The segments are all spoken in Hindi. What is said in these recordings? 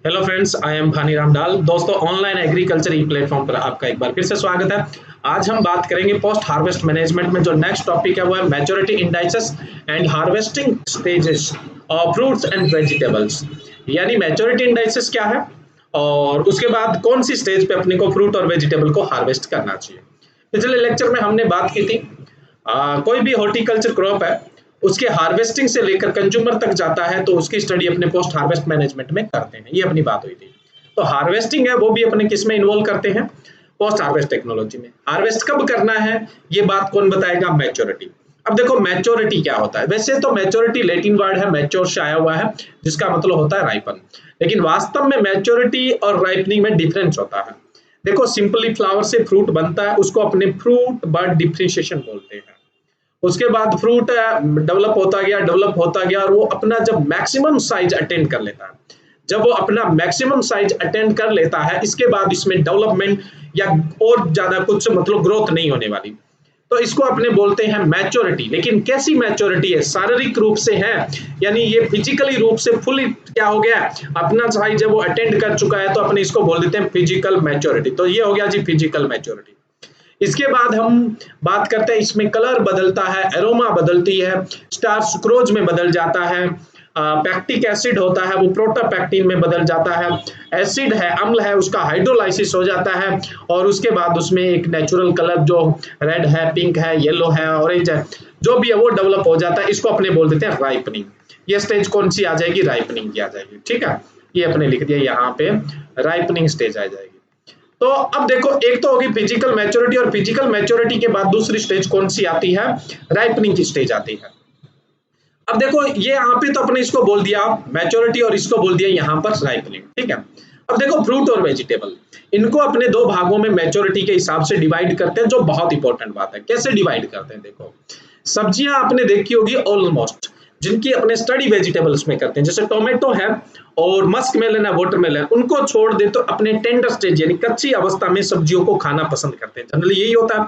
हेलो फ्रेंड्स, आई एम भानी रामडाल। दोस्तों, ऑनलाइन एग्रीकल्चर ई प्लेटफॉर्म पर आपका एक बार फिर से स्वागत है। आज हम बात करेंगे पोस्ट हार्वेस्ट मैनेजमेंट में जो नेक्स्ट टॉपिक है वो है maturity indices and harvesting stages of fruits and vegetables. यानी मैच्योरिटी इंडाइसेस क्या है और उसके बाद कौन सी स्टेज पे अपने को फ्रूट और वेजिटेबल को हार्वेस्ट करना चाहिए। पिछले लेक्चर में हमने बात की थी कोई भी हॉर्टिकल्चर क्रॉप है, उसके हार्वेस्टिंग से लेकर कंज्यूमर तक जाता है तो उसकी स्टडी अपने पोस्ट हार्वेस्ट मैनेजमेंट में करते हैं, ये अपनी बात हुई थी। तो हार्वेस्टिंग है वो भी अपने किस में इन्वॉल्व करते हैं, पोस्ट हार्वेस्ट टेक्नोलॉजी में। हार्वेस्ट कब करना है ये बात कौन बताएगा, मैच्योरिटी। अब देखो मैच्योरिटी क्या होता है। वैसे तो मैच्योरिटी लैटिन वर्ड है, मैच्योर से आया हुआ है, जिसका मतलब होता है राइपन। लेकिन वास्तव में मैच्योरिटी और राइपनिंग में डिफरेंस होता है। देखो, सिंपली फ्लावर से फ्रूट बनता है, उसको अपने फ्रूट बर्ड डिफ्रेंशिएशन बोलते हैं। उसके बाद फ्रूट डेवलप होता गया और वो अपना जब मैक्सिमम साइज अटेंड कर लेता है, जब वो अपना मैक्सिमम साइज अटेंड कर लेता है, इसके बाद इसमें डेवलपमेंट या और ज्यादा कुछ मतलब ग्रोथ नहीं होने वाली, तो इसको अपने बोलते हैं मैच्योरिटी। लेकिन कैसी मैच्योरिटी है, शारीरिक रूप से है, यानी ये फिजिकली रूप से फुली क्या हो गया, अपना साइज जब वो अटेंड कर चुका है तो अपने इसको बोल देते हैं फिजिकल मैच्योरिटी। तो ये हो गया जी फिजिकल मैच्योरिटी। इसके बाद हम बात करते हैं, इसमें कलर बदलता है, एरोमा बदलती है, स्टार्च सुक्रोज में बदल जाता है, पैक्टिक एसिड होता है वो प्रोटोपैक्टिन में बदल जाता है, एसिड है, अम्ल है, उसका हाइड्रोलाइसिस हो जाता है, और उसके बाद उसमें एक नेचुरल कलर जो रेड है, पिंक है, येलो है, ऑरेंज है, जो भी है वो डेवलप हो जाता है। इसको अपने बोल देते हैं राइपनिंग। ये स्टेज कौन सी आ जाएगी, राइपनिंग की आ जाएगी। ठीक है, ये अपने लिख दिया यहाँ पे, राइपनिंग स्टेज आ जाएगी। तो अब देखो, एक तो होगी फिजिकल मैच्योरिटी, और फिजिकल मैच्योरिटी के बाद दूसरी स्टेज कौन सी आती है, राइपनिंग की स्टेज आती है। अब देखो, ये यहाँ पे तो अपने इसको बोल दिया मैच्योरिटी और इसको बोल दिया यहाँ पर राइपनिंग। ठीक है, अब देखो फ्रूट और वेजिटेबल, इनको अपने दो भागों में मैच्योरिटी के हिसाब से डिवाइड करते हैं, जो बहुत इंपॉर्टेंट बात है। कैसे डिवाइड करते हैं, देखो सब्जियां आपने देखी होगी ऑलमोस्ट, जिनकी अपने स्टडी वेजिटेबल्स में करते हैं, जैसे टोमेटो है और मस्क मेलन है, वाटरमेलन, उनको छोड़ दे तो अपने टेंडर स्टेज यानी कच्ची अवस्था में सब्जियों को खाना पसंद करते हैं, जनरली यही होता है।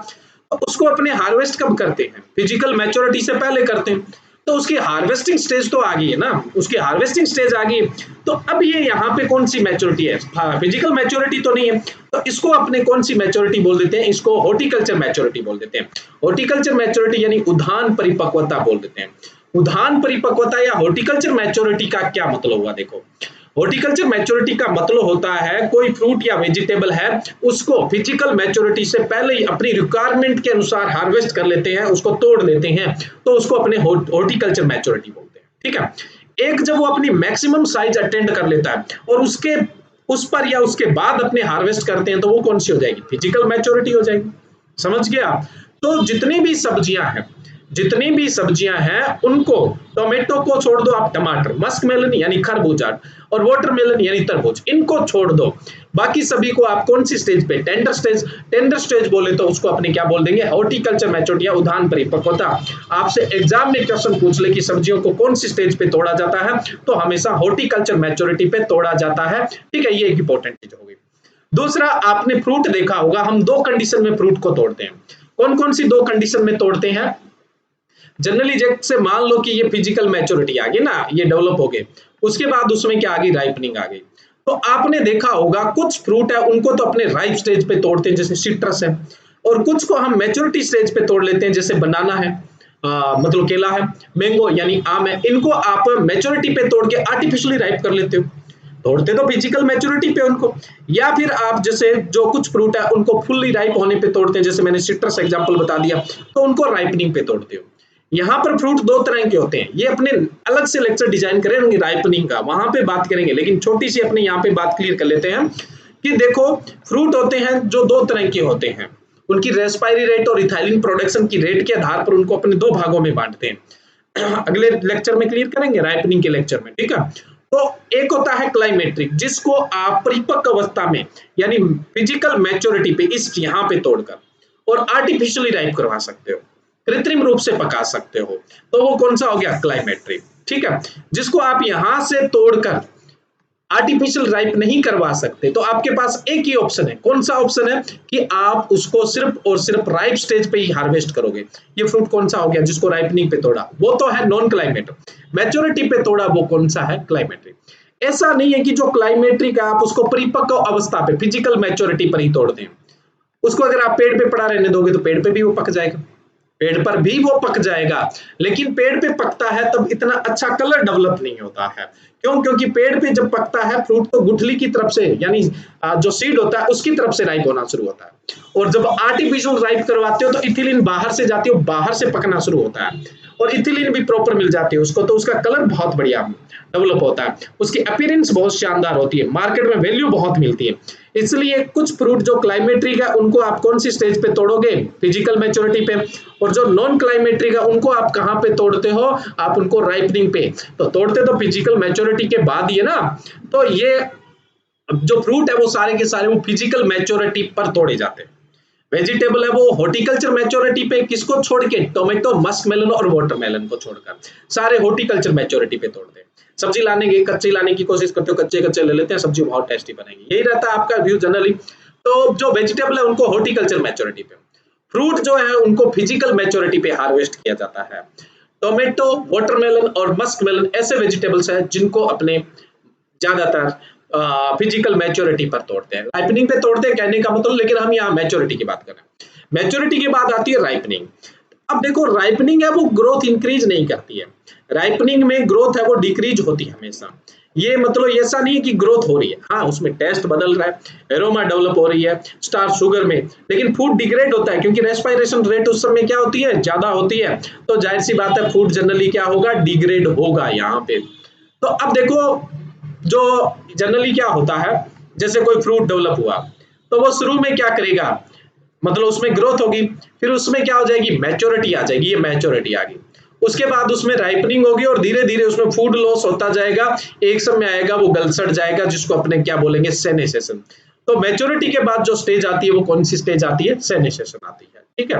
तो उसको अपने हार्वेस्ट कब करते हैं, फिजिकल मैच्योरिटी से पहले करते हैं। तो उसकी हार्वेस्टिंग स्टेज तो आ गई है ना, उसकी हार्वेस्टिंग स्टेज आ गई। तो अब ये यहाँ पे कौन सी मैच्योरिटी है, फिजिकल मैच्योरिटी तो नहीं है, तो इसको अपने कौन सी मैच्योरिटी बोल देते हैं, इसको हॉर्टिकल्चर मैच्योरिटी बोल देते हैं। हॉर्टिकल्चर मैच्योरिटी यानी उद्यान परिपक्वता बोल देते हैं। उद्यान परिपक्वता या हॉर्टिकल्चर मैच्योरिटी का क्या मतलब हुआ, देखो हॉर्टिकल्चर मैच्योरिटी का मतलब होता है कोई फ्रूट या वेजिटेबल है, उसको फिजिकल मैच्योरिटी से पहले ही अपनी रिक्वायरमेंट के अनुसार हार्वेस्ट कर लेते हैं, उसको तोड़ लेते हैं, तो उसको अपने हॉर्टिकल्चर मैच्योरिटी बोलते हैं। ठीक है, एक जब वो अपनी मैक्सिमम साइज अटेंड कर लेता है और उसके उस पर या उसके बाद अपने हार्वेस्ट करते हैं, तो वो कौन सी हो जाएगी, फिजिकल मैच्योरिटी हो जाएगी। समझ गया। तो जितनी भी सब्जियां हैं उनको, टोमेटो को छोड़ दो आप, टमाटर, मस्क मेलन यानी खरबूजा और वाटरमेलन यानी तरबूज, इनको छोड़ दो। बाकी सभी को आप कौन सी स्टेज पे, टेंडर स्टेज बोले तो उसको अपने क्या बोल देंगे, हॉर्टिकल्चर मैच्योरिटी या उद्यान परिपक्वता। आपसे एग्जाम में क्वेश्चन पूछ ले कि सब्जियों को कौन सी स्टेज पे तोड़ा जाता है, तो हमेशा हॉर्टिकल्चर मैच्योरिटी पे तोड़ा जाता है। ठीक है, ये एक इंपॉर्टेंट चीज होगी। दूसरा, आपने फ्रूट देखा होगा, हम दो कंडीशन में फ्रूट को तोड़ते हैं। कौन कौन सी दो कंडीशन में तोड़ते हैं, जनरली जैसे मान लो कि ये फिजिकल मैच्योरिटी आ गई ना, ये डेवलप हो गए, उसके बाद उसमें क्या आ गई, राइपनिंग आ गई। तो आपने देखा होगा कुछ फ्रूट है उनको तो अपने राइप स्टेज पे तोड़ते हैं, जैसे सिट्रस है, और कुछ को हम मैच्योरिटी स्टेज पे तोड़ लेते हैं, जैसे बनाना है, मतलब केला है, मैंगो यानी आम है, इनको आप मैच्योरिटी पे तोड़ के आर्टिफिशियली राइप कर लेते हो। तोड़ते तो फिजिकल मैच्योरिटी पे उनको, या फिर आप जैसे जो कुछ फ्रूट है उनको फुल्ली राइप होने पे तोड़ते हैं, जैसे मैंने सिट्रस एग्जांपल बता दिया, तो उनको राइपनिंग पे तोड़ते हो। यहाँ पर फ्रूट दो तरह के होते हैं, ये अपने अलग से लेक्चर डिजाइन करेंगे राइपनिंग का, वहां पे बात करेंगे, लेकिन छोटी सी अपने यहाँ पे बात क्लियर कर लेते हैं कि देखो फ्रूट होते हैं जो दो तरह के होते हैं, उनकी रेस्पायरी रेट और इथाइलिन प्रोडक्शन की रेट के आधार पर उनको अपने दो भागों में बांटते हैं। अगले लेक्चर में क्लियर करेंगे राइपनिंग के लेक्चर में। ठीक है, तो एक होता है क्लाइमेट्रिक, जिसको आप परिपक्व अवस्था में यानी फिजिकल मैच्योरिटी पे इस यहाँ पे तोड़कर और आर्टिफिशियली राइप करवा सकते हो, कृत्रिम रूप से पका सकते हो, तो वो कौन सा हो गया, क्लाइमेट्रिक। ठीक है, जिसको आप यहां से तोड़कर आर्टिफिशियल राइप नहीं करवा सकते, तो आपके पास एक ही ऑप्शन है, कौन सा ऑप्शन है, कि आप उसको सिर्फ और सिर्फ राइप स्टेज पे ही हार्वेस्ट करोगे। ये फ्रूट कौन सा हो गया, जिसको राइपनिंग पे तोड़ा वो तो है नॉन क्लाइमेट, मैच्योरिटी पे तोड़ा वो कौन सा है, क्लाइमेट्रिक। ऐसा नहीं है कि जो क्लाइमेट्रिक है आप उसको परिपक्व अवस्था पे फिजिकल मैच्योरिटी पर ही तोड़ दें। उसको अगर आप पेड़ पे पड़ा रहने दोगे तो पेड़ पे भी वो पक जाएगा, पेड़ पर भी वो पक जाएगा, लेकिन पेड़ पे पकता है तब इतना अच्छा कलर डेवलप नहीं होता है। क्यों? क्योंकि पेड़ पे जब पकता है फ्रूट तो गुठली की तरफ से, यानी जो सीड होता है उसकी तरफ से राइप होना शुरू होता है, और जब आर्टिफिशियल राइप करवाते हो तो इथिलीन बाहर से जाती है, बाहर से पकना शुरू होता है, और इथिलीन भी प्रॉपर मिल जाती है उसको, तो उसका कलर बहुत बढ़िया डेवलप होता है, उसकी अपीयरेंस बहुत शानदार होती है, मार्केट में वैल्यू बहुत मिलती है। इसलिए कुछ फ्रूट जो क्लाइमेट्रिक है उनको आप कौन सी स्टेज पे तोड़ोगे? फिजिकल मैच्योरिटी पे, और जो नॉन क्लाइमेट्रिक है उनको आप कहां पे तोड़ते हो? आप उनको राइपनिंग पे। तो तोड़ते तो फिजिकल मैच्योरिटी के बाद ही है ना। तो ये जो फ्रूट है वो सारे के सारे वो फिजिकल मैच्योरिटी पर तोड़े जाते हैं। वेजिटेबल है वो हॉर्टिकल्चर मैच्योरिटी पे, किसको छोड़ के? टोमेटो, मस्क मेलन और वाटरमेलन को छोड़कर सारे हॉर्टिकल्चर मैच्योरिटी पे तोड़ते हैं। सब्जी लाने की कच्ची लाने की कोशिश करते हो, कच्चे कच्चे ले लेते हैं, सब्जी बहुत टेस्टी बनेगी, यही रहता है आपका व्यू जनरली। तो जो वेजिटेबल है उनको हॉर्टिकल्चर मैच्योरिटी पे, फ्रूट जो है उनको फिजिकल मैच्योरिटी पे हार्वेस्ट किया जाता है। टोमेटो, वाटरमेलन और मस्क मेलन ऐसे वेजिटेबल्स हैं जिनको अपने ज्यादातर फिजिकल मैच्योरिटी पर तोड़ते हैं, राइपनिंग पे तोड़ते हैं कहने का मतलब, लेकिन हम यहाँ मैच्योरिटी की बात कर रहे हैं। मैच्योरिटी के बाद आती है राइपनिंग। अब देखो राइपनिंग है वो ग्रोथ इंक्रीज नहीं करती है, राइपनिंग में ग्रोथ है वो डिक्रीज होती है हमेशा। ये मतलब ऐसा नहीं है कि ग्रोथ हो रही है, हाँ उसमें टेस्ट बदल रहा है, एरोमा डेवलप हो रही है स्टार्च शुगर में, लेकिन फूड डिग्रेड होता है क्योंकि रेस्पिरेशन रेट उस समय क्या होती है? ज्यादा होती है, तो जाहिर सी बात है फूड जनरली क्या होगा? डिग्रेड होगा यहाँ पे। तो अब देखो जो जनरली क्या होता है, जैसे कोई फ्रूट डेवलप हुआ तो वो शुरू में क्या करेगा? मतलब उसमें ग्रोथ होगी, फिर उसमें क्या हो जाएगी? मैच्योरिटी आ जाएगी, ये मैच्योरिटी आ गई, उसके बाद उसमें राइपनिंग होगी और धीरे धीरे उसमें फूड लॉस होता जाएगा, एक समय आएगा वो गल सड़ जाएगा जिसको अपने क्या बोलेंगे? सेनेसेशन। तो मैच्योरिटी के बाद जो स्टेज आती है वो कौन सी स्टेज आती है? सेनेसेशन आती है, ठीक है।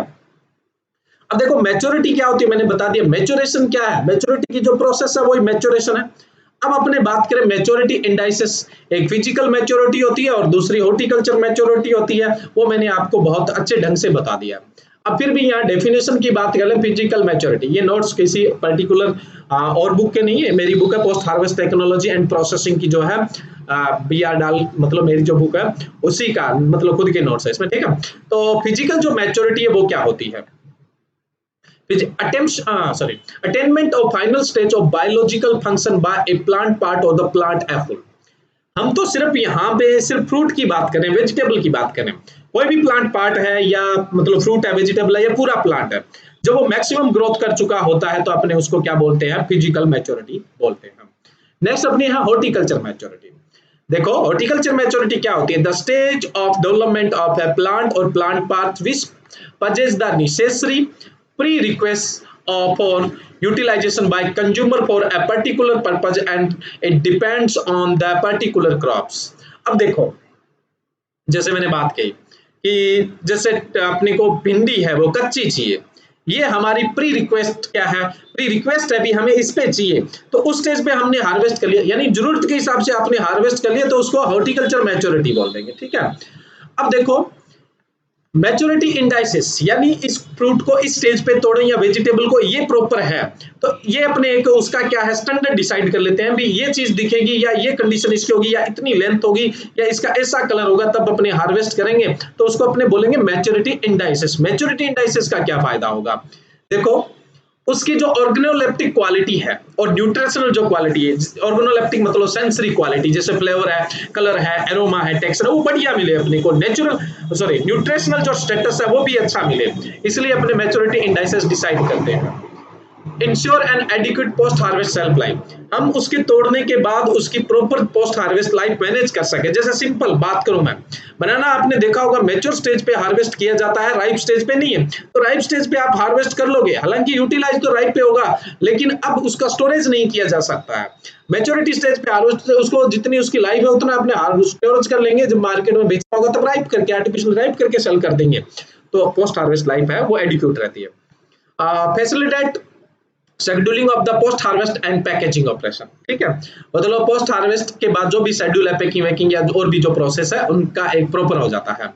अब देखो मैच्योरिटी क्या होती है मैंने बता दिया, मैच्योरेशन क्या है? मैच्योरिटी की जो प्रोसेस है वही मैच्योरेशन है। अब अपने बात करें मैच्योरिटी इंडाइसेस, एक फिजिकल मैच्योरिटी होती है और दूसरी हॉर्टिकल्चर मैच्योरिटी होती है, वो मैंने आपको बहुत अच्छे ढंग से बता दिया। अब फिर भी यहाँ डेफिनेशन की बात करें, फिजिकल मैच्योरिटी, ये नोट्स किसी पर्टिकुलर और बुक के नहीं है, मेरी बुक है post harvest technology and processing की जो है बी आर डाल, मतलब मेरी जो बुक है उसी का मतलब खुद के नोट्स है इसमें, ठीक है। तो फिजिकल जो मैच्योरिटी है वो क्या होती है? attainment of final stage of biological function by a plant part or the plant as whole। हम तो सिर्फ यहाँ पे सिर्फ फ्रूट की बात करें, वेजिटेबल की बात करें, कोई भी प्लांट पार्ट है या मतलब फ्रूट है, वेजिटेबल है या पूरा प्लांट है, जब वो मैक्सिमम ग्रोथ कर चुका होता है तो अपने उसको क्या बोलते हैं? फिजिकल मैच्योरिटी बोलते हैं। नेक्स्ट अपनी है हॉर्टिकल्चर मैच्योरिटी। देखो हॉर्टिकल्चर मैच्योरिटी क्या होती है? The stage of development of a plant और plant part which possess the necessary prerequisites for utilization by consumer for a particular purpose and it depends on the particular crops। अब देखो जैसे मैंने बात कही कि जैसे अपने को भिंडी है वो कच्ची चाहिए, ये हमारी प्री रिक्वेस्ट क्या है? प्री रिक्वेस्ट है भी हमें इस पे चाहिए, तो उस स्टेज पे हमने हार्वेस्ट कर लिया, यानी जरूरत के हिसाब से आपने हार्वेस्ट कर लिया तो उसको हॉर्टिकल्चर मैच्योरिटी बोल देंगे, ठीक है। अब देखो मैच्योरिटी इंडाइसिस, यानी इस फ्रूट को इस स्टेज पे तोड़ें या वेजिटेबल को, ये प्रॉपर है तो ये अपने एक उसका क्या है? स्टैंडर्ड डिसाइड कर लेते हैं भी ये चीज दिखेगी या ये कंडीशन इसकी होगी या इतनी लेंथ होगी या इसका ऐसा कलर होगा, तब अपने हार्वेस्ट करेंगे तो उसको अपने बोलेंगे मैच्योरिटी इंडाइसिस। मैच्योरिटी इंडाइसिस का क्या फायदा होगा? देखो उसकी जो ऑर्गेनोलेप्टिक क्वालिटी है और न्यूट्रिशनल जो क्वालिटी है, ऑर्गेनोलेप्टिक मतलब सेंसरी क्वालिटी, जैसे फ्लेवर है, कलर है, एरोमा है, टेक्सचर है, वो बढ़िया मिले अपने को, नेचुरल सॉरी न्यूट्रिशनल जो स्टेटस है वो भी अच्छा मिले, इसलिए अपने मैच्योरिटी इंडाइसेस डिसाइड करते हैं। Ensure and adequate post harvest self life, हम उसके तोड़ने के बाद उसकी proper post harvest life manage कर सके। जैसे सिंपल बात करूं मैं, बनाना आपने देखा होगा मैच्योर स्टेज पे हार्वेस्ट किया जाता है, राइप स्टेज पे नहीं है, तो राइप स्टेज पे आप हार्वेस्ट कर लोगे, हालांकि यूटिलाइज तो राइप पे होगा लेकिन अब उसका स्टोरेज नहीं किया जा सकता है। मैच्योरिटी स्टेज पे हार्वेस्ट उसको जितनी उसकी लाइफ है उतना अपने स्टोरेज कर लेंगे, जब मार्केट में बेचना होगा तब राइप करके आर्टिफिशियल राइप करके सेल कर देंगे, तो पोस्ट हार्वेस्ट लाइफ है वो एडिक्यूट रहती है। Facilitate scheduling of the post harvest and packaging operation, ठीक है, मतलब पोस्ट हार्वेस्ट के बाद जो भी शेड्यूल है, पैकिंग वैकिंग या और भी जो प्रोसेस है उनका एक प्रॉपर हो जाता है।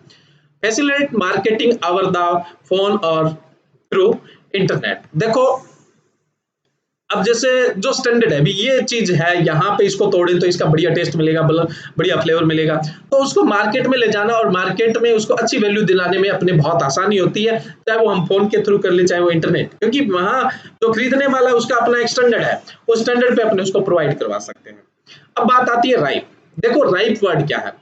Facilitate marketing over the phone और थ्रू इंटरनेट। देखो अब जैसे जो स्टैंडर्ड है, अभी ये चीज है, यहाँ पे इसको तोड़े तो इसका बढ़िया टेस्ट मिलेगा, बढ़िया फ्लेवर मिलेगा, तो उसको मार्केट में ले जाना और मार्केट में उसको अच्छी वैल्यू दिलाने में अपने बहुत आसानी होती है, चाहे वो हम फोन के थ्रू कर ले, चाहे वो इंटरनेट, क्योंकि वहां जो खरीदने वाला है उसका अपना एक स्टैंडर्ड है, उस स्टैंडर्ड पे अपने उसको प्रोवाइड करवा सकते हैं। अब बात आती है राइप। देखो राइप वर्ड क्या है,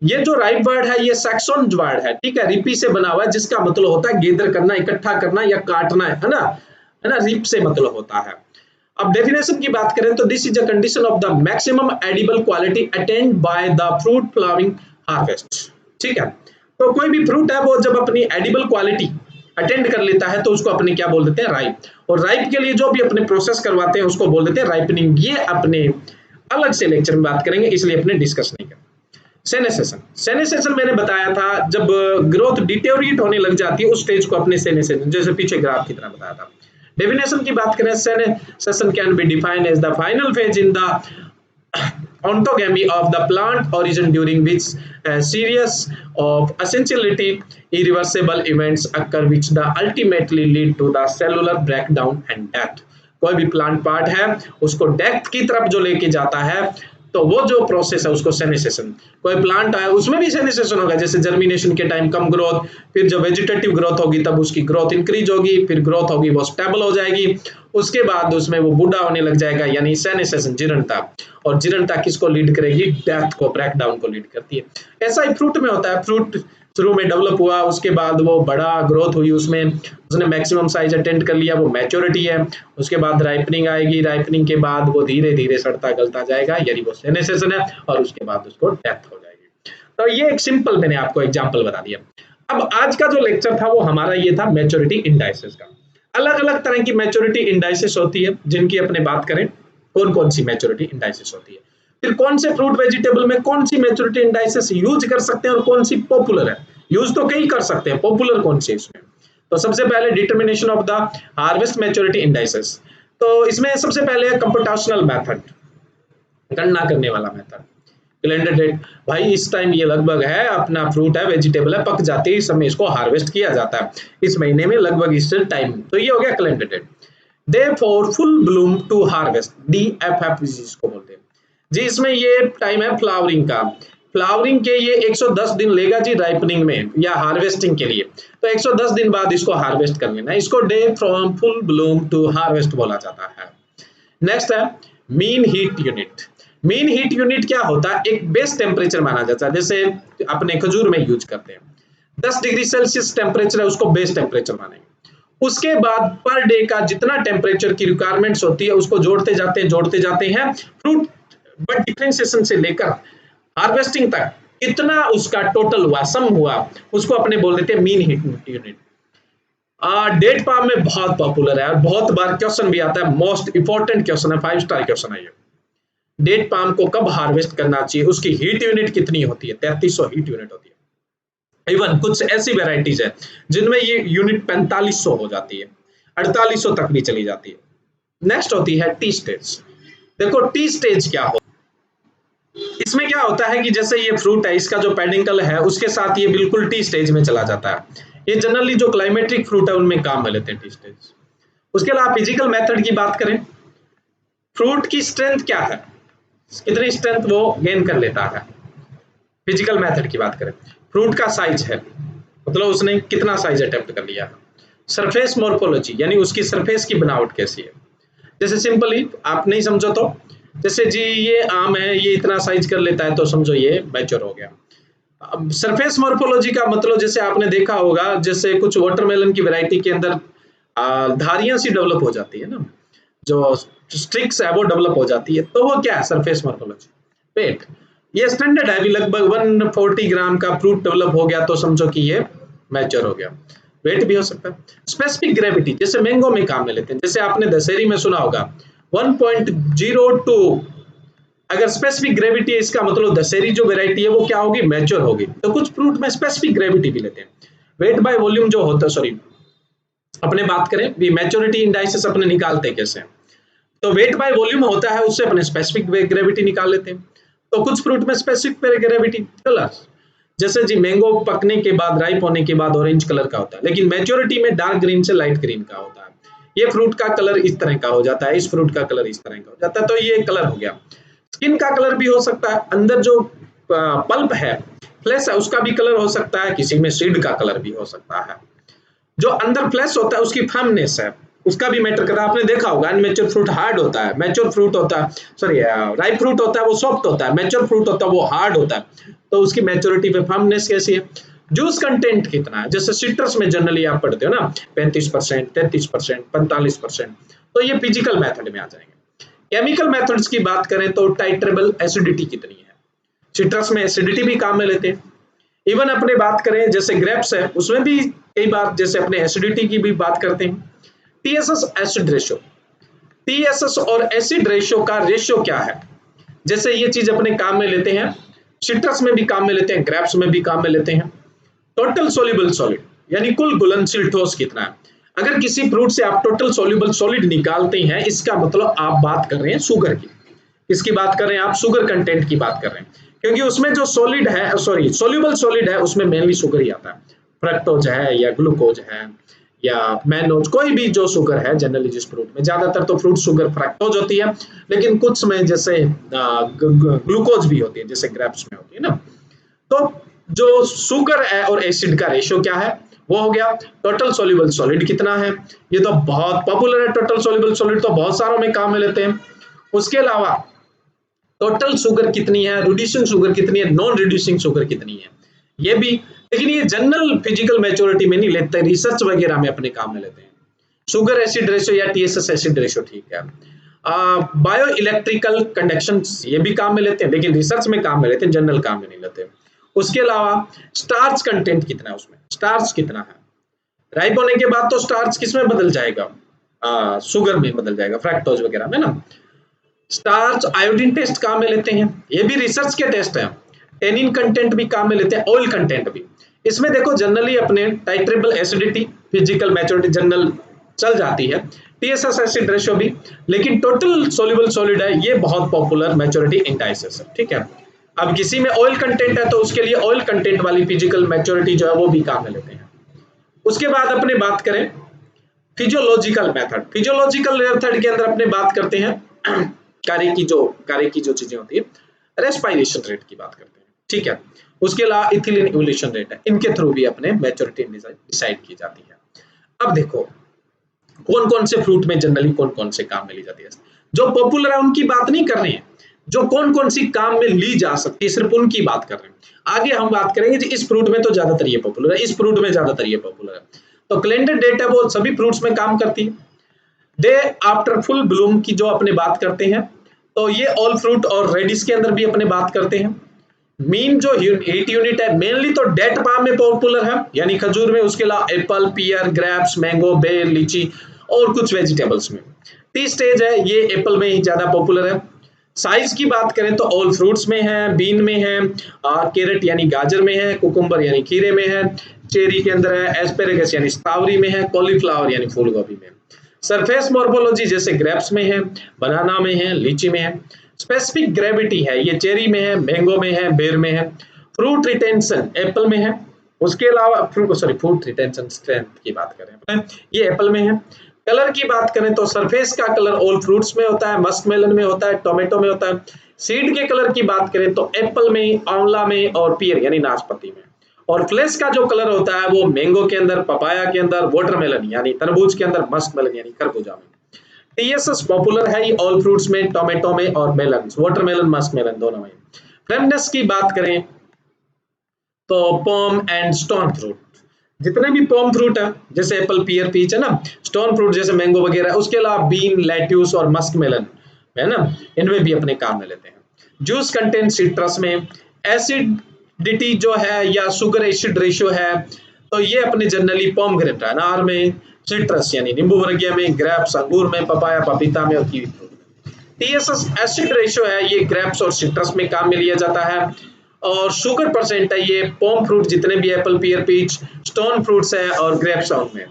ये जो राइप वर्ड है ये सैक्सन वर्ड है, ठीक है, रिपी से बना हुआ है, जिसका मतलब होता है गैदर करना, इकट्ठा करना या काटना, है ना, है ना, रिप से मतलब होता है। अब डेफिनेशन की बात करें तो this is a condition of the maximum edible quality attend by the fruit flowering harvest, ठीक है। तो कोई भी फ्रूट है वो जब अपनी एडिबल क्वालिटी अटेंड कर लेता है तो उसको अपने क्या बोल देते हैं, राइप। और राइप के लिए जो भी अपने प्रोसेस करवाते हैं उसको बोल देते हैं राइपनिंग। ये अपने अलग से लेक्चर में बात करेंगे, इसलिए अपने डिस्कस नहीं करेंगे। सेनेसेशन, सेनेसेशन मैंने बताया था, जब ग्रोथ डिटेरियोरेट होने लग जाती है उस स्टेज को अपने सेनेसेशन, जैसे पीछे ग्राफ की तरह बताया था। डेफिनेशन की बात करें, senescence can be defined as the final phase in the ontogamy of the plant origin during which a series of essentially irreversible events occur which the ultimately lead to the cellular breakdown and death। कोई भी प्लांट पार्ट है उसको डेथ की तरफ जो लेके जाता है तो वो जो प्रोसेस है उसको सेनेसेशन। कोई प्लांट है उसमें भी सेनेसेशन होगा, जैसे जर्मिनेशन के टाइम कम ग्रोथ, फिर जब वेजिटेटिव ग्रोथ होगी तब उसकी ग्रोथ इंक्रीज होगी, फिर ग्रोथ होगी वो स्टेबल हो जाएगी, उसके बाद उसमें वो बूढ़ा होने लग जाएगा, यानी सेनेसेशन, जीर्णता। और जीर्णता किसको लीड करेगी, डेथ को, ब्रेकडाउन को लीड करती है। ऐसा ही फ्रूट में होता है, फ्रूट शुरू में डेवलप हुआ, उसके बाद वो बड़ा ग्रोथ हुई, उसमें उसने मैक्सिमम साइज अटेंड कर लिया, वो मैच्योरिटी है, उसके बाद राइपनिंग आएगी, राइपनिंग के बाद वो धीरे धीरे सड़ता गलता जाएगा, यानी वो सेनेसेशन है, और उसके बाद उसको डेथ हो जाएगी। तो ये एक सिंपल मैंने आपको एग्जांपल बता दिया। अब आज का जो लेक्चर था वो हमारा ये था मैच्योरिटी इंडाइसेस का। अलग अलग तरह की मैच्योरिटी इंडाइसेस होती है, जिनकी अपने बात करें कौन कौन सी मैच्योरिटी इंडाइसेस होती है, फिर कौन से फ्रूट वेजिटेबल में कौन सी मैच्योरिटी इंडाइसेस यूज कर सकते हैं और कौन सी पॉपुलर है। यूज तो कई कर सकते हैं, पॉपुलर कौन सी इसमें। तो सबसे पहले determination of the harvest maturity indices. तो इसमें सबसे पहले है कंप्यूटेशनल मेथड, गणना करने वाला मेथड। कैलेंडर डेट, भाई इस टाइम ये लगभग है, अपना फ्रूट है, वेजिटेबल है, पक जाती है, इस समय इसको हार्वेस्ट किया जाता है, इस महीने में लगभग इस टाइम, तो ये हो गया calendar date. Day for full bloom to harvest, DFF इसको बोलते हैं जी। इसमें ये टाइम है फ्लावरिंग का, फ्लावरिंग के ये 110 दिन लेगा जी राइपनिंग में या हार्वेस्टिंग के लिए, तो 110 दिन बाद इसको हार्वेस्ट कर लेना, इसको day from full bloom to harvest बोला जाता है। नेक्स्ट है mean heat unit. Mean heat unit क्या होता है, एक बेस टेम्परेचर माना जाता है, जैसे अपने खजूर में यूज करते हैं 10 डिग्री सेल्सियस टेम्परेचर है, उसको बेस टेम्परेचर मानेंगे। उसके बाद पर डे का जितना टेम्परेचर की रिक्वायरमेंट्स होती है उसको जोड़ते जाते हैं फ्रूट बट डिफरेंशिएशन से लेकर हार्वेस्टिंग तक कितना उसका टोटल हुआ, सम हुआ, उसको अपने बोल देते हैं mean heat unit. Date palm में बहुत पॉपुलर है और बहुत बार क्वेश्चन भी आता है, मोस्ट इंपॉर्टेंट क्वेश्चन है, 5 स्टार क्वेश्चन है ये। डेट पाम को कब हार्वेस्ट करना चाहिए, उसकी हीट यूनिट कितनी होती है, 3300 हीट यूनिट होती है। इवन कुछ ऐसी वेराइटीज है जिनमें ये यूनिट 4500 हो जाती है, 4800 तक भी चली जाती है। नेक्स्ट होती है टी स्टेज। देखो टी स्टेज क्या हो, इसमें क्या होता है कि जैसे ये फ्रूट है, इसका जो पेडिकल है उसके साथ ये बिल्कुल टी स्टेज में चला जाता है। ये जनरली जो क्लाइमेट्रिक फ्रूट है उनमें काम में लेते हैं टी स्टेज। उसके अलावा फिजिकल मेथड की बात करें, फ्रूट की स्ट्रेंथ क्या है, कितनी स्ट्रेंथ वो गेन कर लेता है। फिजिकल मेथड की बात करें, फ्रूट का साइज है, मतलब उसने कितना साइज अटेम्प्ट कर लिया। सरफेस मॉर्फोलॉजी, यानी उसकी सरफेस की बनावट कैसी है। जैसे सिंपली आप नहीं समझो तो, जैसे जी ये आम है, ये इतना साइज कर लेता है तो समझो ये मैच्योर हो गया। अब सरफेस मॉर्फोलॉजी का मतलब जैसे आपने देखा होगा, जैसे कुछ वाटरमेलन की वैरायटी के अंदर धारियां सी डेवलप हो जाती है ना, जो स्ट्रिक्स है वो डेवलप हो जाती है, तो वो क्या है, सरफेस मॉर्फोलॉजी। वेट, ये स्टैंडर्ड है, अभी लगभग 140 ग्राम का फ्रूट डेवलप हो गया तो समझो कि ये मैच्योर हो गया। वेट भी हो सकता है। स्पेसिफिक ग्रेविटी, जैसे मैंगो में काम में लेते हैं, जैसे आपने दशहरी में सुना होगा 1.02, अगर स्पेसिफिक ग्रेविटी है इसका मतलब दशहरी जो वैरायटी है वो क्या होगी, मैच्योर होगी। तो कुछ फ्रूट में स्पेसिफिक ग्रेविटी भी लेते हैं। वेट बाय वॉल्यूम जो होता है, सॉरी अपने बात करें भी मैच्योरिटी इंडाइसेस अपने निकालते कैसे, तो वेट बाय वॉल्यूम होता है, उससे अपने स्पेसिफिक ग्रेविटी निकाल लेते हैं। तो कुछ फ्रूट में स्पेसिफिक ग्रेविटी, कलर, जैसे जी मैंगो पकने के बाद, राइप होने के बाद ऑरेंज कलर का होता है, लेकिन मैच्योरिटी में डार्क ग्रीन से लाइट ग्रीन का होता है। ये फ्रूट का कलर इस तरह का हो जाता है, इस फ्रूट का कलर इस तरह का हो जाता है, तो ये कलर हो गया। स्किन का कलर भी हो सकता है, अंदर जो पल्प है, फ्लेश है, उसका भी कलर हो सकता है, किसी में सीड का कलर भी हो सकता है। जो अंदर फ्लेश होता है उसकी फर्मनेस है, उसका भी मैटर करता है। आपने देखा होगा अनमेच्योर फ्रूट हार्ड होता है, मैच्योर फ्रूट होता है, सॉरी राइप फ्रूट होता है वो सॉफ्ट होता है, मैच्योर फ्रूट होता है वो हार्ड होता है। तो उसकी मैच्योरिटी पे फर्मनेस कैसी है, जूस कंटेंट कितना है, जैसे सिट्रस में जनरली आप पढ़ते हो ना 35%, 33%, 45%, तो ये फिजिकल मेथड में आ जाएंगे। केमिकल मेथड्स की बात करें तो टाइट्रेबल एसिडिटी कितनी है, सिट्रस में एसिडिटी भी काम में लेते हैं। इवन अपने बात करें जैसे ग्रेप्स है, उसमें भी कई बार जैसे अपने एसिडिटी की भी बात करते हैं। टीएसएस एसिड रेशियो, टीएसएस और एसिड रेशियो का रेशियो क्या है, जैसे ये चीज अपने काम में लेते हैं, सिट्रस में भी काम में लेते हैं, ग्रेप्स में भी काम में लेते हैं। टोटल सोल्यूबल सॉलिड यानी कुल घुलनशील ठोस कितना है। अगर किसी फ्रूट से आप टोटल सोल्यूबल सॉलिड निकालते हैं, इसका मतलब आप बात कर रहे हैं शुगर की। किसकी बात कर रहे हैं आप, शुगर कंटेंट की बात कर रहे हैं, क्योंकि उसमें जो सॉलिड है, सॉरी सोल्यूबल सॉलिड है, उसमें मेनली शुगर ही आता है। फ्रक्टोज है या ग्लूकोज है या मैनोज, कोई भी जो शुगर है जनरली जिस फ्रूट में, ज्यादातर तो फ्रूट शुगर फ्रक्टोज होती है, लेकिन कुछ में जैसे ग्लूकोज भी होती है, जैसे ग्रेप्स में होती है ना। तो जो शुगर है और एसिड का रेशियो क्या है, वो हो गया। टोटल सोल्यूबल सॉलिड कितना है, ये तो बहुत पॉपुलर है, टोटल सोल्यूबल सॉलिड तो बहुत सारों में काम में लेते हैं। उसके अलावा टोटल शुगर कितनी है, रिड्यूसिंग शुगर कितनी है, नॉन रिड्यूसिंग शुगर कितनी है, ये भी। लेकिन ये जनरल फिजिकल मैच्योरिटी में नहीं लेते, रिसर्च वगैरह में अपने काम में लेते हैं। शुगर एसिड रेशियो या टीएसएस एसिड रेशियो, ठीक है। बायो इलेक्ट्रिकल कंडक्शन ये भी काम में लेते हैं, लेकिन रिसर्च में काम में लेते हैं, जनरल काम में नहीं लेते। उसके अलावा स्टार्च कंटेंट कितना है, उसमें स्टार्च कितना है, राइप होने के बाद तो स्टार्च किस में बदल जाएगा, शुगर में बदल जाएगा, फ्रक्टोज वगैरह में ना। स्टार्च आयोडीन टेस्ट काम में लेते हैं, ये भी रिसर्च के टेस्ट हैं। टेनिन कंटेंट भी काम में लेते हैं, ऑयल कंटेंट भी। इसमें देखो जनरली अपने टाइट्रेबल एसिडिटी, फिजिकल मैच्योरिटी जनरल चल जाती है, टीएसएस एसिड रेशियो भी, लेकिन टोटल सोल्यूबल सॉलिड है, ये बहुत पॉपुलर मैच्योरिटी इंडाइसेस है, ठीक है। अब किसी में ऑयल कंटेंट है तो उसके लिए ऑयल कंटेंट वाली फिजिकल मैच्योरिटी जो है वो भी काम में लेते हैं। उसके बाद अपने बात करें फिजियोलॉजिकल मेथड, फिजियोलॉजिकल मेथड के अंदर अपने बात करते हैं कार्य की जो चीजें होती है, रेस्पिरेशन रेट की बात करते हैं, ठीक है। उसके अलावा इथिलीन इवोल्यूशन रेट है, इनके थ्रू भी अपने मैच्योरिटी डिसाइड की जाती है। अब देखो कौन कौन से फ्रूट में जनरली कौन कौन से काम में ली जाती है, जो पॉपुलर है उनकी बात नहीं कर रहे हैं, जो कौन कौन सी काम में ली जा सकती है सिर्फ उनकी बात कर रहे हैं। आगे हम बात करेंगे जी इस फ्रूट में तो ज्यादातर ये पॉपुलर है, इस फ्रूट में ज्यादातर ये पॉपुलर है। तो कैलेंडर डेट है वो सभी फ्रूट्स में काम करती है। डे आफ्टर फुल ब्लूम की जो अपने बात करते हैं, तो ये ऑल फ्रूट और रेडिस के अंदर भी अपने बात करते हैं। मीन जो हीट यूनिट है मेनली तो डेट पाम में पॉपुलर है, यानी खजूर में। उसके अलावा एप्पल, पियर, ग्रेप्स, मैंगो, बेर, लीची और कुछ वेजिटेबल्स में। टी स्टेज है ये एप्पल में ही ज्यादा पॉपुलर है। साइज की बात करें तो ऑल फ्रूट्स में है, बीन में है, कैरेट यानी गाजर में है, कुकुम्बर यानी खीरे में है, चेरी के अंदर है, एस्पेरेगस यानी स्ट्रॉबेरी में है, कॉलीफ्लावर यानी फूल गोभी में। सरफेस मॉर्फोलॉजी जैसे ग्रेप्स में है, बनाना में है, लीची में है। स्पेसिफिक ग्रेविटी है ये चेरी में है, मैंगो में है, बेर में है। फ्रूट रिटेंशन एप्पल में है। उसके अलावा फ्रूट रिटेंशन स्ट्रेंथ की बात करें ये एप्पल में है। कलर की बात करें तो सरफेस का कलर ऑल फ्रूट्स में होता है, मस्क मेलन में होता है, टोमेटो में होता है। सीड के कलर की बात करें तो एप्पल में, आंवला में और पियर यानी नाशपाती में। और फ्लेश का जो कलर होता है वो मैंगो के अंदर, पपाया के अंदर, वाटरमेलन यानी तरबूज के अंदर, मस्क मेलन यानी खरबूजा में। टीएसएस पॉपुलर है ये ऑल फ्रूट्स में, टोमेटो में और मेलन, वाटरमेलन, मस्क मेलन दोनों में। फ्रेमनेस की बात करें तो पॉम एंड स्टोन फ्रूट, जितने भी पॉम फ्रूट है जैसे एप्पल, पियर, पीच है ना, स्टोन फ्रूट जैसे मैंगो वगैरह, उसके अलावा बीन, लेट्यूस और मस्क मेलन है ना, इनमें भी अपने काम में लेते हैं। जूस कंटेंट सिट्रस में, एसिडिटी जो है या शुगर एसिड रेशियो है तो ये अपने जनरली पोमग्रेनेट अनार में, सिट्रस यानी नींबू वर्गीय में, ग्रेप्स अंगूर में, पपाया पपीता में और कीवी फ्रूट में। टीएसएस एसिड रेशियो है ये ग्रेप्स और सिट्रस में काम में लिया जाता है। और शुगर परसेंट है ये पोम फ्रूट जितने भी एप्पल, पियर, पीच, स्टोन फ्रूट्स है और ग्रेप्स में।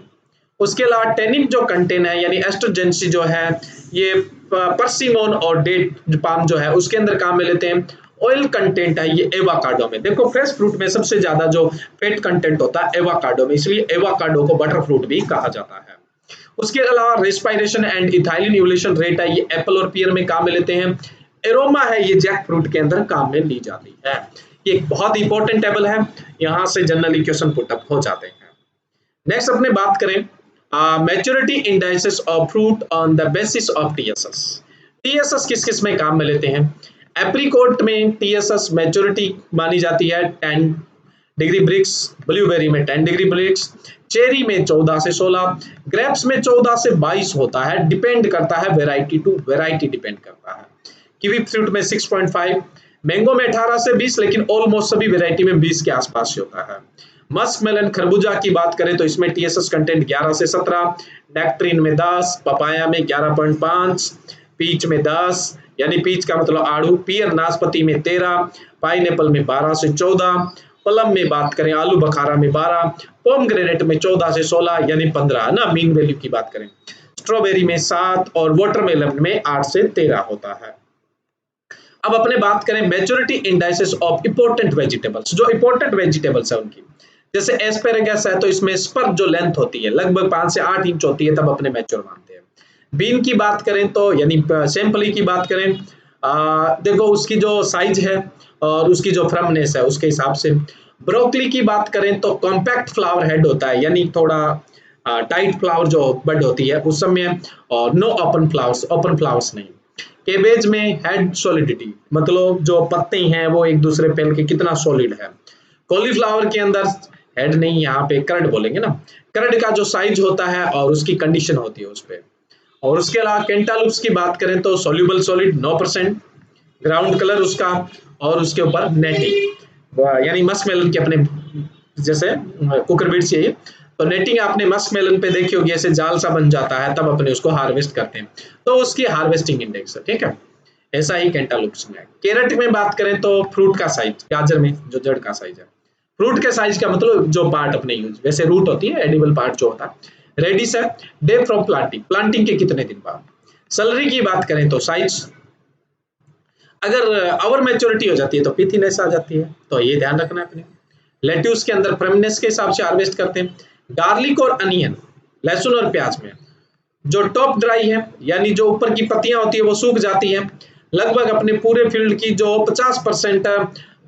उसके अलावा टेनिन जो कंटेन है यानी एस्ट्रोजेंसी जो है ये परसिमोन और डेट पाम जो है उसके अंदर काम में लेते हैं। ऑयल कंटेंट है ये एवाकाडो में। देखो फ्रेश फ्रूट में सबसे ज्यादा जो फैट कंटेंट होता है एवाकाडो में, इसलिए एवाकाडो को बटर फ्रूट भी कहा जाता है। उसके अलावा respiration and ethylene evolution rate है, ये एप्पल और पियर में काम में लेते हैं। एरोमा है, ये जैक फ्रूट के अंदर काम में ली जाती है। ये एक बहुत इंपॉर्टेंट टेबल है, यहाँ से जनरली क्वेश्चन पुटअप हो जाते हैं। नेक्स्ट अपने बात करें maturity indices of fruit on the basis of TSS. TSS किस किस में काम में लेते हैं? एप्रिकॉट में टीएसएस मैच्योरिटी मानी जाती है 10 डिग्री ब्रिक्स, ब्लूबेरी में 10 डिग्री ब्रिक्स, चेरी में 14 से 16, ग्रेप्स में 14 से 22 होता है, डिपेंड करता है वेराइटी टू वेराइटी डिपेंड करता है। कीवी फ्रूट में 6.5, मैंगो में 18 से 20, लेकिन ऑलमोस्ट सभी वेराइटी में 20 के आसपास ही होता है। मस्क मेलन खरबूजा की बात करें तो इसमें टीएसएस कंटेंट 11 से 17, नेक्ट्रीन में 10, पपाया में 11.5, पीच में 10 यानी पीच का मतलब आड़ू, पियर नाशपाती में 13, पाइनएप्पल में 12 से 14, प्लम में बात करें आलू बखारा में 12, पोमग्रेनेट में 14 से 16 यानी 15 ना मीन वैल्यू की बात करें, स्ट्रॉबेरी में 7 और वाटरमेलन में 8 से 13 होता है। अब अपने बात करें maturity indices of important vegetables, जो इंपॉर्टेंट वेजिटेबल्स है उनकी, जैसे एस्पेरेगस है तो इसमें स्पर जो लेंथ होती है लगभग 5 से 8 इंच होती है, तब अपने मैच्योर मानते हैं। बीन की बात करें तो यानी सैंपली की बात करें, देखो उसकी जो साइज है और उसकी जो फ्रमनेस है उसके हिसाब से। ब्रोकली की बात करें तो कॉम्पैक्ट फ्लावर हेड होता है, यानी थोड़ा टाइट फ्लावर जो बड होती है उस समय, और नो ओपन फ्लावर्स नहीं। केबेज में हेड सॉलिडिटी, मतलब जो पत्ते हैं वो एक दूसरे पे के कितना सॉलिड है। कॉलीफ्लावर के अंदर हेड नहीं, यहाँ पे कर्ड बोलेंगे ना, कर्ड का जो साइज होता है और उसकी कंडीशन होती है उस पे। और उसके अलावा कैंटालूप्स की बात करें तो सॉल्यूबल सॉलिड 9%, ग्राउंड कलर उसका, और उसके ऊपर नेटिंग, यानी मस्क मेलन के अपने जैसे कुकर बीट्स चाहिए तो नेटिंग आपने मस्क मेलन पे देखी होगी, ऐसे जाल सा बन जाता है तब अपने उसको हार्वेस्ट करते हैं, तो उसकी हार्वेस्टिंग इंडेक्स है, ठीक है। ऐसा ही कैंटालूप्स में। कैरेट में बात करें तो फ्रूट का साइज, गाजर में जो जड़ का साइज है, फ्रूट के साइज का मतलब जो पार्ट अपने यूज, वैसे रूट होती है एडिबल पार्ट जो होता है। रेडिस है डे फ्रॉम प्लांटिंग के कितने दिन बाद। सैलरी की बात करें तो साइज, अगर ओवर मैच्योरिटी हो जाती है तो पिथीनेस आ जाती है, तो ये ध्यान रखना है अपने। लेट्यूस के अंदर फ्रेमनेस के हिसाब से हार्वेस्ट करते हैं। गार्लिक और अनियन, लहसुन और प्याज में जो टॉप ड्राई है यानी जो ऊपर की पत्तियां होती है वो सूख जाती है, लगभग अपने पूरे फील्ड की जो 50%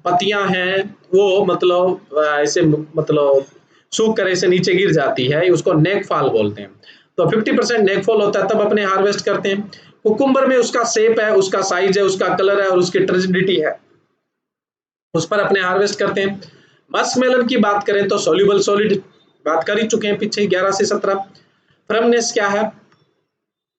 पत्तियां हैं वो मतलब ऐसे मतलब सूख कर ऐसे नीचे गिर जाती है, उसको नेक फॉल बोलते हैं। तो 50% नेक फॉल होता है तब अपने हार्वेस्ट करते हैं। कुकुम्बर में उसका शेप है, उसका साइज है, उसका कलर है और उसकी ट्रेजिडिटी है, उस पर अपने हार्वेस्ट करते हैं। मस्क मेलन की बात करें तो सॉल्यूबल सॉलिड बात कर ही चुके हैं पीछे 11 से 17। फ्रमनेस क्या है,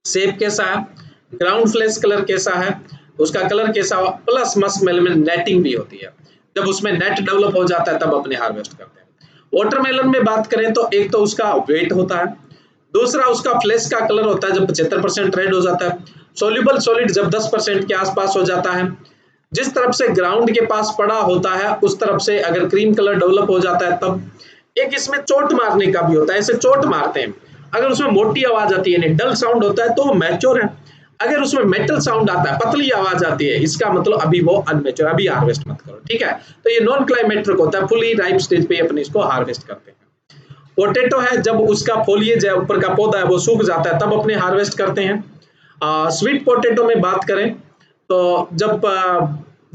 शेप कैसा है, ग्राउंड फ्लेश कलर कैसा है, उसका कलर कैसा हो, प्लस मस्क मेलन में नेटिंग भी होती है, जब उसमें नेट डेवलप हो जाता है तब अपने हार्वेस्ट करते हैं। वाटरमेलन में बात करें तो एक तो उसका वेट होता है, दूसरा उसका फ्लेश का कलर होता है जब 75% रेड हो जाता है, सॉल्यूबल सॉलिड जब 10% के आसपास हो जाता है, जिस तरफ से ग्राउंड के पास पड़ा होता है उस तरफ से अगर क्रीम कलर डेवलप हो जाता है तब। एक इसमें चोट मारने का भी होता है, ऐसे चोट मारते हैं, अगर उसमें मोटी आवाज आती है डल साउंड होता है तो वो मैच्योर है, अगर उसमें मेटल साउंड आता है पतली आवाज आती है इसका मतलब अभी वो अनमेच्योर, अभी हार्वेस्ट मत करो, ठीक है। तो ये नॉन क्लाइमेट्रिक होता है, फुली राइप स्टेज पे अपने इसको हार्वेस्ट करते हैं। पोटैटो है, जब उसका फोलिएज है ऊपर का पौधा है वो सूख जाता है तब अपने हार्वेस्ट करते हैं। स्वीट पोटैटो में बात करें तो जब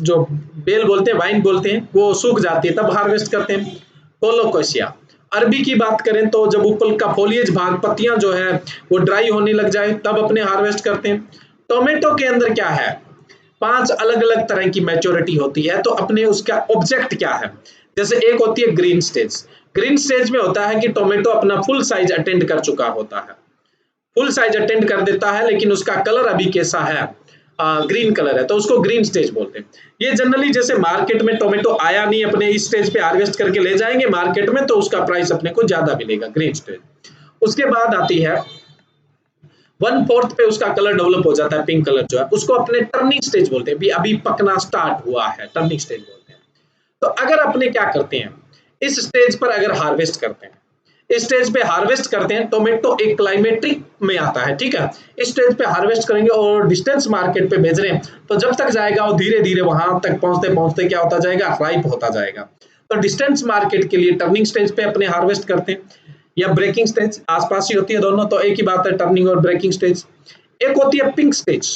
जो बेल बोलते हैं, वाइन बोलते हैं, वो सूख जाती है तब हार्वेस्ट करते हैं। कोलोकोसिया, अरबी की बात करें तो जब ऊपर का फोलिएज भाग पत्तियां जो है वो ड्राई होने लग जाए तब अपने हार्वेस्ट करते हैं। टोमेटो के अंदर क्या है, 5 अलग अलग तरह की मैच्योरिटी होती है, तो अपने उसका ऑब्जेक्ट क्या है, जैसे एक होती है ग्रीन स्टेज, ग्रीन स्टेज में होता है कि टोमेटो अपना फुल साइज अटेंड कर चुका होता है, फुल साइज अटेंड कर देता है लेकिन उसका कलर अभी कैसा है, ग्रीन कलर है, तो उसको ग्रीन स्टेज बोलते हैं। ये जनरली जैसे मार्केट में टोमेटो आया नहीं अपने इस स्टेज पे हार्वेस्ट करके ले जाएंगे मार्केट में तो उसका प्राइस अपने को ज्यादा मिलेगा, ग्रीन स्टेज। उसके बाद आती है 1/4 पे उसका कलर डेवलप हो जाता है, पिंक कलर जो है उसको अपने टर्निंग स्टेज बोलते हैं, अभी पकना स्टार्ट हुआ है, टर्निंग स्टेज बोलते हैं। तो अगर अपने क्या करते हैं, इस स्टेज पर अगर हार्वेस्ट करते हैं, इस स्टेज पे हार्वेस्ट करते हैं, टोमेटो एक क्लाइमेट्रिक में आता है, ठीक है। इस स्टेज पे हार्वेस्ट करेंगे और डिस्टेंस मार्केट पे भेज रहे हैं तो जब तक जाएगा वो धीरे धीरे वहां तक पहुंचते पहुंचते क्या होता जाएगा, राइप होता जाएगा। तो डिस्टेंस मार्केट के लिए टर्निंग स्टेज पे अपने हार्वेस्ट करते हैं। या ब्रेकिंग स्टेज, आसपास ही होती है दोनों, तो एक ही बात है टर्निंग और ब्रेकिंग स्टेज। एक होती है पिंक स्टेज,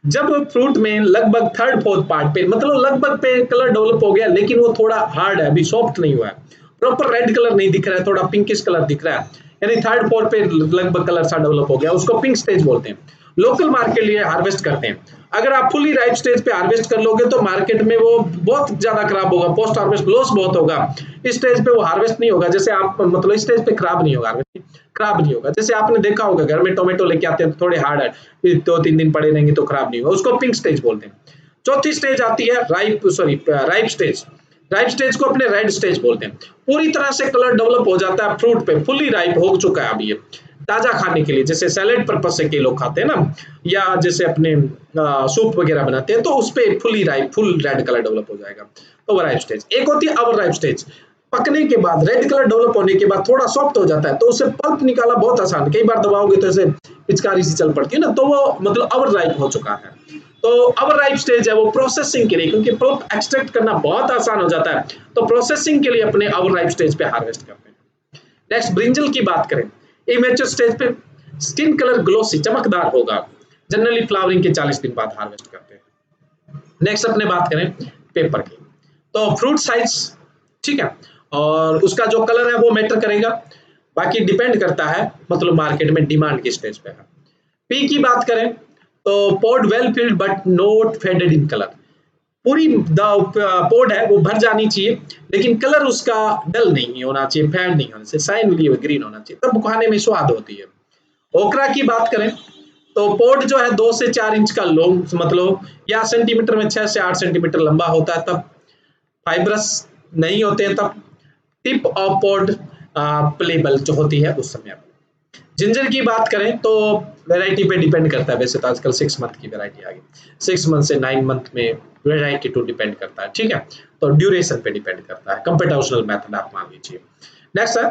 जब फ्रूट में लगभग थर्ड फोर्थ पार्ट पे, मतलब लगभग पे कलर डेवलप हो गया लेकिन वो थोड़ा हार्ड है, अभी सॉफ्ट नहीं हुआ है, प्रॉपर रेड कलर नहीं दिख रहा है, थोड़ा पिंकिश कलर दिख रहा है, यानी थर्ड फोर्थ पे लगभग कलर सा डेवलप हो गया, उसको पिंक स्टेज बोलते हैं। लोकल मार्केट के लिए हार्वेस्ट करते हैं। अगर आप फुली राइप स्टेज पे हार्वेस्ट कर लोगे तो मार्केट में वो बहुत ज्यादा खराब होगा, पोस्ट हार्वेस्ट लॉस बहुत होगा। इस स्टेज पे वो हार्वेस्ट नहीं होगा, जैसे आप मतलब इस स्टेज पे खराब नहीं होगा, खराब नहीं होगा। जैसे आपने देखा होगा घर में टोमेटो लेके आते हैं तो थोड़े हार्ड है, 2-3 दिन पड़े रहेंगे तो खराब नहीं होगा, उसको पिंक स्टेज बोलते हैं। चौथी स्टेज आती है राइप स्टेज। राइप स्टेज को अपने रेड स्टेज बोलते हैं। पूरी तरह से कलर डेवलप हो जाता है फ्रूट पे, फुली राइप हो चुका है अभी ये, ताजा खाने के लिए, जैसे सैलेड पर्पज से कई लोग खाते हैं ना, या जैसे अपने सूप वगैरह बनाते हैं, तो उस पे fully ripe, full red colour develop हो जाएगा, तो वो राइप स्टेज। एक होती है अवर राइप स्टेज, पकने के बाद रेड कलर डेवलप होने के बाद थोड़ा सॉफ्ट हो जाता है, तो उससे पल्प निकालना बहुत आसान, कई बार दबाओगे तो ऐसे पिचकारी सी चल पड़ती है ना, तो वो मतलब अवर राइप हो चुका है। तो अवर राइप स्टेज है वो प्रोसेसिंग के लिए, क्योंकि पल्प एक्सट्रैक्ट करना बहुत आसान हो जाता है, तो प्रोसेसिंग के लिए अपने अवर राइप स्टेज पे हार्वेस्ट करते हैं। नेक्स्ट ब्रिंजल की बात करें, इमेच्योर स्टेज पे स्किन कलर ग्लोसी चमकदार होगा, जनरली फ्लावरिंग के 40 दिन बाद हार्वेस्ट करते हैं। नेक्स्ट अपने बात करें पेपर की, तो फ्रूट साइज, ठीक है, और उसका जो कलर है वो मैटर करेगा, बाकी डिपेंड करता है मतलब मार्केट में डिमांड किस स्टेज पे है। पी की बात करें तो pod well filled but not faded in colour, पूरी पोड है वो भर जानी चाहिए, लेकिन कलर उसका डल नहीं होना चाहिए, फेड नहीं होना चाहिए, साइनली ग्रीन होना चाहिए, तब खाने में स्वाद होती है। ओकरा की बात करें तो पोड जो है 2 से 4 इंच का लॉन्ग, मतलब या सेंटीमीटर में 6 से 8 सेंटीमीटर लंबा होता है, तब फाइब्रस नहीं होते हैं, तब टिप ऑफ पोड प्लेबल जो होती है उस समय। जिंजर की बात करें तो वैरायटी पे डिपेंड करता है, वैसे तो आजकल 6 मंथ की वैरायटी आ गई, 6 मंथ से 9 मंथ में वैरायटी टू डिपेंड करता है, ठीक है, तो ड्यूरेशन पे डिपेंड करता है, कंप्यूटेशनल मेथड आप मान लीजिए। नेक्स्ट है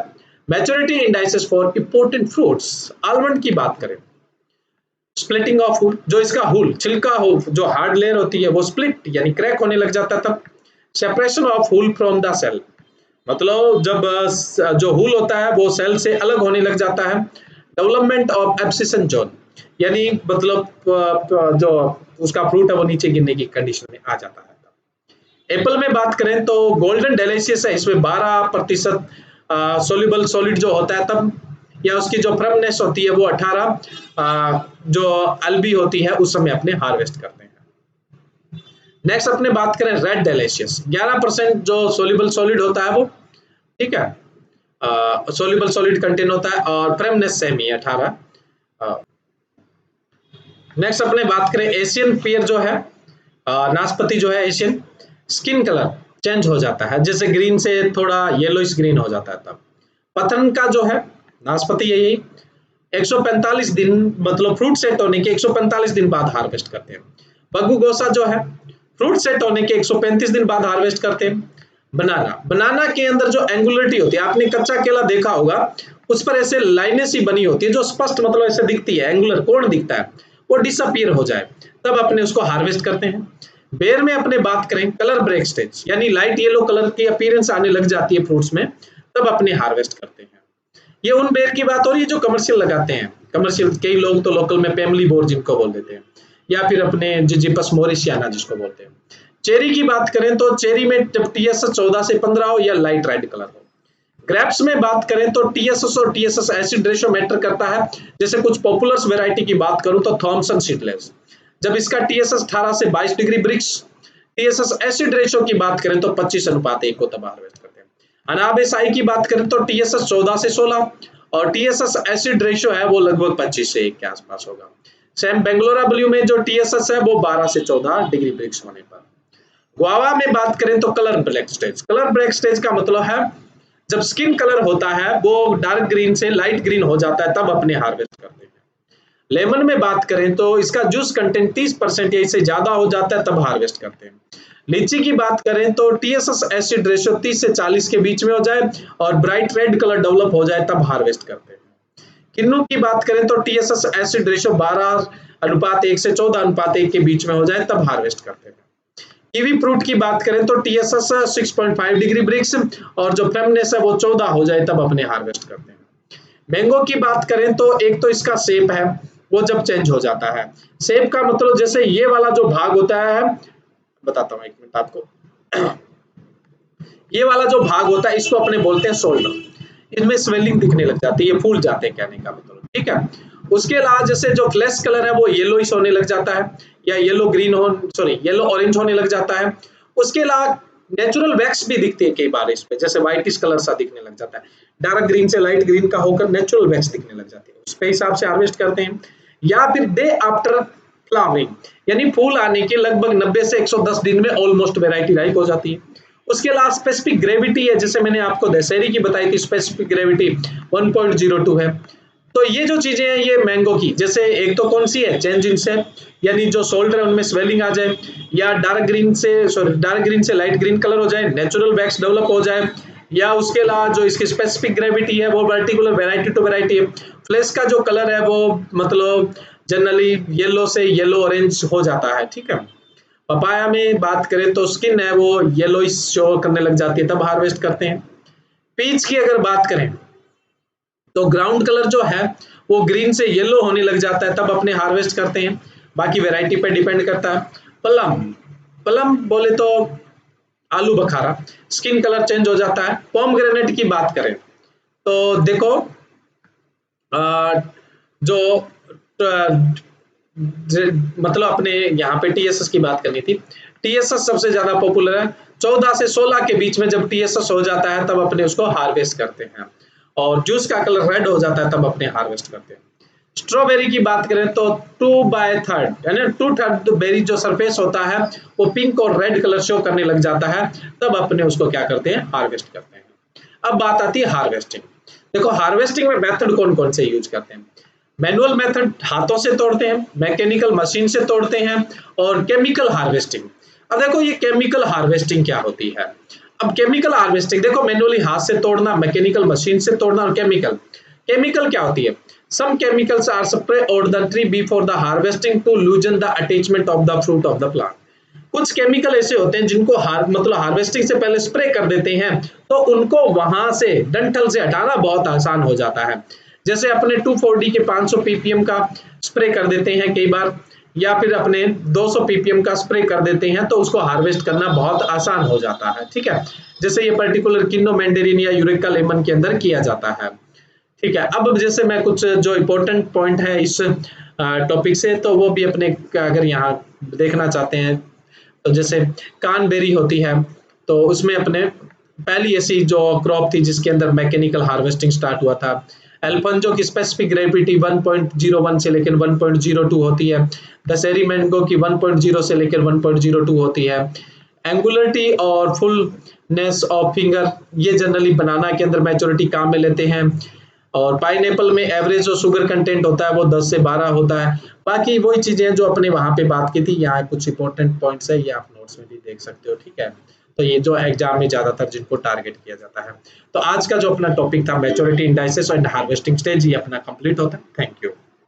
maturity indices for important fruits. Almond की बात करें, स्प्लिटिंग ऑफ हुल, जो इसका हुल छिलका हो, जो हार्ड लेयर होती है वो स्प्लिट यानी क्रैक होने लग जाता है, तब separation of hull from the cell, मतलब जब जो हुल होता है वो सेल से अलग होने लग जाता है। डेवलपमेंट ऑफ एब्सिशन जोन, यानी मतलब जो उसका फ्रूट है वो नीचे गिरने की कंडीशन में आ जाता है। एप्पल में बात करें तो गोल्डन डेलिशियस है, इसमें 12% सोल्यूबल सॉलिड जो होता है तब, या उसकी जो फर्मनेस होती है वो 18 जो अल्बी होती है उस समय अपने हार्वेस्ट करते हैं। नेक्स्ट अपने बात करें रेड डेलिशियस, 11% जो सोल्यूबल सॉलिड होता है वो, ठीक है, सोल्यूबल सॉलिड कंटेन होता है और फ्रेमनेस सेम ही 18। नेक्स्ट अपने बात करें एशियन पियर जो है, नाशपाती जो है एशियन, स्किन कलर चेंज हो जाता है, जैसे ग्रीन से थोड़ा येलोइश ग्रीन हो जाता है, तब पतन का जो है नाशपाती यही 145 दिन, मतलब फ्रूट सेट होने के 145 दिन बाद हार्वेस्ट करते हैं। बग्गू गोसा जो है फ्रूट सेट होने के 135 दिन बाद हार्वेस्ट करते हैं। बनाना, बनाना के अंदर जो एंगुलरिटी होती है, आपने कच्चा केला देखा होगा, उस पर ऐसे लाइनें सी बनी होती है जो स्पष्ट मतलब ऐसे दिखती है, एंगुलर कोण दिखता है, वो डिसअपीयर हो जाए तब अपने उसको हार्वेस्ट करते हैं। बेर में अपने बात करें कलर ब्रेक स्टेज, यानी लाइट येलो कलर की अपीयरेंस आने लग जाती है फ्रूट्स में, तब अपने हार्वेस्ट करते हैं। ये उन बेर की बात हो रही है जो कमर्शियल लगाते हैं, कमर्शियल, कई लोग तो लोकल में फैमिली बोर जिनको बोल देते हैं, या फिर अपने जिजिपस मोरिशियाना जिसको बोलते हैं। चेरी की बात करें तो चेरी में जब टीएसएस 14 से 15 हो या लाइट रेड कलर हो। ग्रेप्स में बात करें तो टीएसएस और टीएसएस एसिड रेशियो मैटर करता है, जैसे कुछ पॉपुलर वैरायटी की बात करूं तो थॉमसन सीडलेस, जब इसका टीएसएस 18 से 22 degree brix, TSS acid ratio की बात करें तो 25:1 को तब हार्वेस्ट करते हैं। अनाबे साई की बात करें तो टीएसएस 14 से 16 और टीएसएस एसिड रेशियो है वो लगभग 25 से 1 के आसपास होगा। सेम बेंगलोरा ब्लू में जो टीएसएस है वो 12 से 14 डिग्री ब्रिक्स होने पर। गुआवा में बात करें तो colour black stage, colour black stage का मतलब है जब स्किन कलर होता है वो डार्क ग्रीन से लाइट ग्रीन हो जाता है, तब अपने हार्वेस्ट करते हैं। लेमन में बात करें तो इसका जूस कंटेंट 30% या इससे ज्यादा हो जाता है, तब हार्वेस्ट करते हैं। लीची की बात करें तो टीएसएस एसिड रेशियो 30 से 40 के बीच में हो जाए और ब्राइट रेड कलर डेवलप हो जाए, तब हार्वेस्ट करते हैं। किन्नू की बात करें तो टीएसएस एसिड रेशियो 12:1 से 14:1 के बीच में हो जाए, तब हार्वेस्ट करते हैं। कीवी फ्रूट की बात करें तो टीएसएस 6.5 डिग्री ब्रिक्स और जो फ्रेमनेस है वो 14 हो जाए, तब अपने हार्वेस्ट करते हैं। मैंगो की बात करें तो एक तो इसका शेप है वो जब चेंज हो जाता है। शेप का मतलब जैसे ये वाला जो भाग होता है, बताता हूँ एक मिनट आपको। ये वाला जो भाग होता है इसको अपने बोलते हैं शोल्डर। इसमें स्वेलिंग दिखने लग जाती है, ये फूल जाते हैं कहने का मतलब, ठीक है। उसके अलावा जैसे जो फ्लैश कलर है वो येलोइश होने लग जाता है, या येलो ग्रीन हो, सॉरी येलो ऑरेंज होने लग जाता है। उसके अलावा नेचुरल वैक्स भी दिखती है कई बार इस पे, जैसे व्हाइटिश कलर सा दिखने लग जाता है, डार्क ग्रीन से लाइट ग्रीन का होकर नेचुरल वैक्स दिखने लग जाती है, उसके हिसाब से हार्वेस्ट करते हैं। या फिर डे आफ्टर फ्लावरिंग, यानी फूल आने के लगभग 90 से 110 दिन में ऑलमोस्ट वेराइटी राइप हो जाती है। उसके अलावा स्पेसिफिक ग्रेविटी है, जैसे मैंने आपको दशहरी की बताई थी, स्पेसिफिक ग्रेविटी 1.02 है। तो ये जो चीजें हैं ये मैंगो की, जैसे एक तो कौन सी है, चेंज इन शेप, यानी जो शोल्डर है उनमें स्वेलिंग आ जाए, या डार्क ग्रीन से, सॉरी डार्क ग्रीन से लाइट ग्रीन कलर हो जाए, नेचुरल वैक्स डेवलप हो जाए, या उसके अलावा जो इसकी स्पेसिफिक ग्रेविटी है वो पर्टिकुलर वेराइटी टू वेराइटी है। फ्लेश का जो कलर है वो मतलब जनरली येलो से येलो ऑरेंज हो जाता है, ठीक है। पपाया में बात करें तो स्किन है वो येलोइश शो करने लग जाती है, तब हार्वेस्ट करते हैं। पीच की अगर बात करें तो ग्राउंड कलर जो है वो ग्रीन से येलो होने लग जाता है, तब अपने हार्वेस्ट करते हैं। बाकी वैरायटी पे डिपेंड करता है। प्लम, प्लम बोले तो आलू बखारा, स्किन कलर चेंज हो जाता है। पोमग्रेनेट की बात करें तो देखो जो मतलब अपने यहाँ पे टीएसएस की बात करनी थी। टीएसएस सबसे ज्यादा पॉपुलर है, 14 से 16 के बीच में जब टीएसएस हो जाता है तब अपने उसको हार्वेस्ट करते हैं, और जूस का कलर रेड हो जाता है तब अपने हार्वेस्ट करते हैं। स्ट्रॉबेरी की बात करें तो 2/3 यानी 2/3 बेरी जो सरफेस होता है वो पिंक और रेड कलर शो करने लग जाता है, तब अपने उसको क्या करते हैं, हार्वेस्ट करते हैं। अब बात आती है हार्वेस्टिंग। देखो हार्वेस्टिंग में मेथड कौन कौन से यूज करते हैं। मैनुअल मेथड हाथों से तोड़ते हैं, मैकेनिकल मशीन से तोड़ते हैं, और केमिकल हार्वेस्टिंग। अब देखो ये केमिकल हार्वेस्टिंग क्या होती है। अब केमिकल हार्वेस्टिंग देखो, मैनुअली हाथ से तोड़ना, मैकेनिकल मशीन से तोड़ना, और केमिकल। केमिकल क्या होती है, some chemicals are sprayed on the tree before the harvesting to loosen the attachment of the fruit of the plant। कुछ केमिकल ऐसे होते हैं जिनको मतलब हार्वेस्टिंग से पहले स्प्रे कर देते हैं, तो उनको वहां से डंठल से हटाना बहुत आसान हो जाता है। जैसे अपने 2,4-D के 500 ppm का स्प्रे कर देते हैं कई बार, या फिर अपने 200 ppm का स्प्रे कर देते हैं, तो उसको हार्वेस्ट करना बहुत आसान हो जाता है, ठीक है। जैसे ये पर्टिकुलर किन्नो मैंडेरिन या यूरेका लेमन के अंदर किया जाता है, ठीक है। अब जैसे मैं कुछ जो इम्पोर्टेंट पॉइंट है इस टॉपिक से, तो वो भी अपने अगर यहाँ देखना चाहते हैं, तो जैसे कानबेरी होती है, तो उसमें अपने पहली ऐसी जो क्रॉप थी जिसके अंदर मैकेनिकल हार्वेस्टिंग स्टार्ट हुआ था। एल्फंजो की स्पेसिफिक ग्रेविटी 1.01 से लेकर 1.02 होती है। दशहरी मैंगो की 1.0 से लेकर 1.02 होती है। एंगुलरिटी और फुलनेस ऑफ फिंगर ये जनरली बनाना के अंदर मैच्योरिटी काम में लेते हैं। और पाइनएप्पल में एवरेज जो शुगर कंटेंट होता है वो 10 से 12 होता है। बाकी वही चीजें जो अपने वहां पे बात की थी, यहाँ कुछ इंपॉर्टेंट पॉइंट्स है, ये आप नोट्स में भी देख सकते हो, ठीक है। तो ये जो एग्जाम में ज्यादातर जिनको टारगेट किया जाता है। तो आज का जो अपना टॉपिक था maturity indices and harvesting stage, ये अपना कंप्लीट होता है। Thank you.